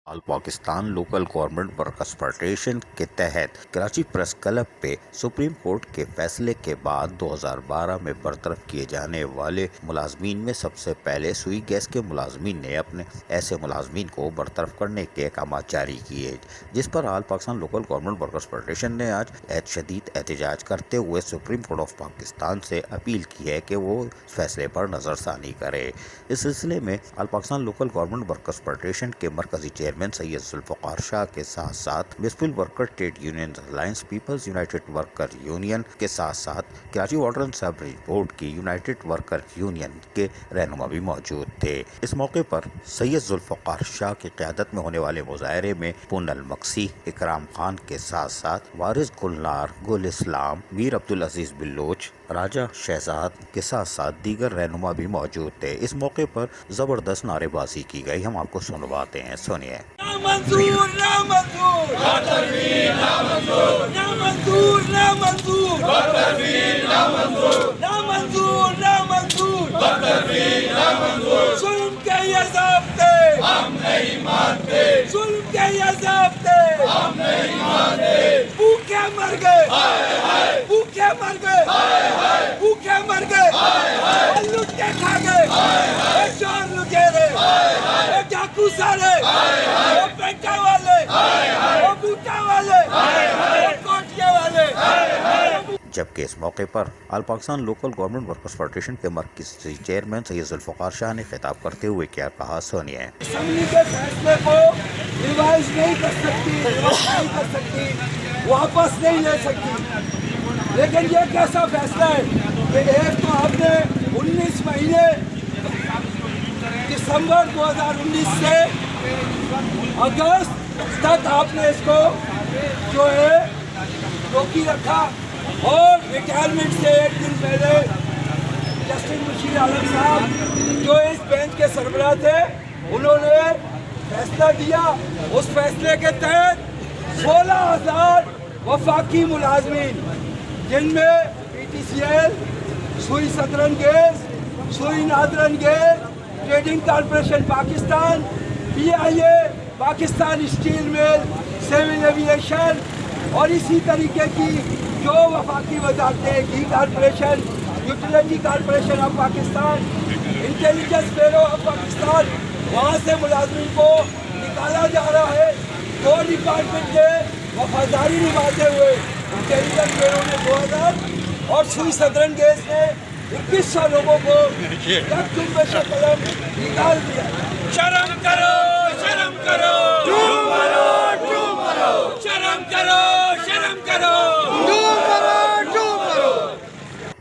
آل Pakistan local government workers federation کے تحت Karachi press club پہ سپریم کورٹ کے فیصلے کے بعد 2012 میں برطرف کیے جانے والے ملازمین میں سب سے پہلے سوئی گیس کے ملازمین نے اپنے ایسے ملازمین کو برطرف کرنے کے احکامات جاری کیے، جس پر all Pakistan local government workers federation نے آج شدید احتجاج کرتے ہوئے سپریم کورٹ آف پاکستان سے اپیل کی ہے کہ وہ اس فیصلے پر نظر ثانی کرے۔ اس سلسلے میں all Pakistan local government workers federation کے مرکزی چیئرمین سید ذوالفقار شاہ کے ساتھ ساتھ municipal worker trade union alliance peoples united worker union کے ساتھ ساتھ Karachi water and sewerage board کی یونائٹڈ ورکر یونین کے رہنما بھی موجود تھے۔ اس موقع پر سید ذوالفقار شاہ کی قیادت میں ہونے والے مظاہرے میں پونل مکسی، اکرام خان کے ساتھ ساتھ وارث گلنار، گل اسلام، میر عبدالعزیز بلوچ، راجہ شہزاد کے ساتھ ساتھ دیگر رہنما بھی موجود تھے۔ اس موقع پر زبردست نعرے بازی کی گئی، ہم آپ کو سنواتے ہیں، سنیے۔ منظور نا منظور نا منظور نا منظور نا منظور نا منظور نا منظور نا منظور نا منظور ظلم کے یہ ضابطے ہم نہیں مانتے، ظلم کے یہ ضابطے ہم نہیں مانتے، بھوکے مر گئے بھوکے مر گئے بھوکے مر گئے، لٹ کے کھا گئے، چار لٹیرے، ڈاکو سارے، پینٹا والے، بوٹا والے، کوٹیا والے۔ جبکہ اس موقع پر all Pakistan local government workers federation کے مرکزی چیئرمین سید ذوالفقار شاہ نے خطاب کرتے ہوئے کیا کہا، سنیے۔ اسمبلی کے فیصلے کو ریوائز نہیں کر سکتی، واپس نہیں لے سکتی، لیکن یہ کیسا فیصلہ ہے کہ ایک تو آپ نے 19 مہینے دسمبر 2019 سے اگست تک آپ نے اس کو جو ہے روکی رکھا، اور ریٹائرمنٹ سے ایک دن پہلے جسٹس بشیر عالم صاحب جو اس بینچ کے سربراہ تھے، انہوں نے فیصلہ دیا۔ اس فیصلے کے تحت 16,000 وفاقی ملازمین، جن میں P T C L, Sui southern gas, Sui northern gas, trading corporation Pakistan, P I A, Pakistan steel mill, civil aviation, اور اسی طریقے کی جو وفاقی وزارتیں، گھی corporation, utility corporation of Pakistan, intelligence bureau of Pakistan, وہاں سے ملازمین کو نکالا جا رہا ہے۔ دو ڈپارٹمنٹ کے وفاداری نبھاتے ہوئے انٹیلیجنس بیورو نے 2000 اور سوئی سدرن گیس نے 2100 لوگوں کو یک جنبش قلم نکال دیا۔ شرم کرو، شرم کرو، ڈوب مرو، ڈوب مرو، شرم کرو، شرم کرو، ڈوب مرو، ڈوب مرو۔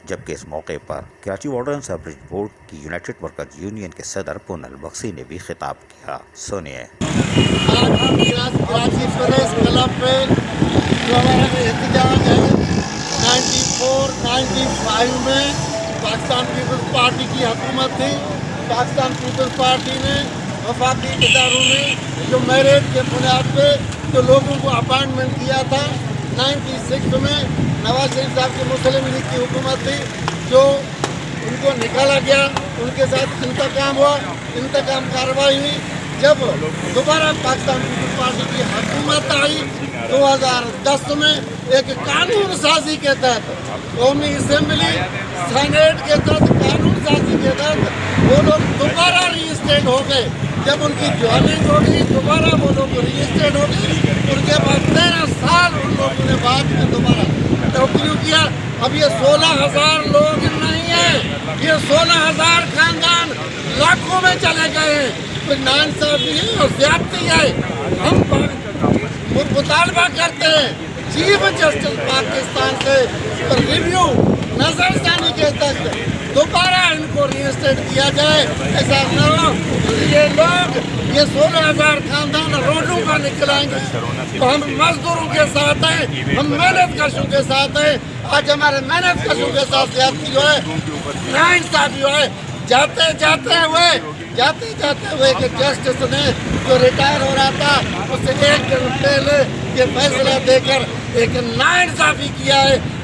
جبکہ اس موقع پر Karachi water and sewerage board کی یونائٹڈ ورکر یونین کے صدر پونل بخشی نے بھی خطاب کیا، سنیے۔ آج ہم کراچی پریس کلب پہ جو ہمارا احتجاج ہے 94-95 میں پاکستان پیپلز پارٹی کی حکومت تھی۔ پاکستان پیپلز پارٹی نے وفاقی اداروں میں جو میرٹ کے بنیاد پہ جو لوگوں کو اپائنٹمنٹ کیا تھا، 96 میں نواز شریف صاحب کی مسلم لیگ کی حکومت تھی، جو ان کو نکالا گیا، ان کے ساتھ انتقام ہوا، انتقام کارروائی ہوئی۔ جب دوبارہ پاکستان پیپلز پارٹی کی حکومت آئی 2010 میں، ایک قانون سازی کے تحت قومی اسمبلی سینیٹ کے تحت قانون سازی کے تحت وہ لوگ دوبارہ ری اسٹیٹ ہو گئے۔ جب ان کی جوائننگ ہو گئی، دوبارہ وہ لوگ ری اسٹیٹ ہو گئے۔ ان کے بعد 13 سال ان لوگوں نے بعد میں دوبارہ نوکریوں کیا۔ اب یہ 16,000 لوگ نہیں ہیں، یہ 16,000 خاندان لاکھوں میں چلے گئے ہیں۔ ناانصافی ہے اور زیادتی ہے۔ ہم مطالبہ کرتے ہیں چیف جسٹس پاکستان سے ریویو نظر ثانی کے تک دوبارہ ان کو ری اسٹیٹ کیا جائے۔ ایسا نہ ہو یہ لوگ، یہ 16,000 خاندان روڈوں پر نکلائیں گے۔ تو ہم مزدوروں کے ساتھ ہیں، ہم محنت کشوں کے ساتھ ہیں۔ آج ہمارے محنت کشوں کے ساتھ زیادتی جو ہے، ناانصافی جو ہے، جاتے جاتے ہوئے کہ جسٹس نے جو ریٹائر ہو رہا تھا اس سے ایک دن پہلے یہ فیصلہ دے کر ایک ناانصافی کیا ہے۔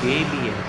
KBS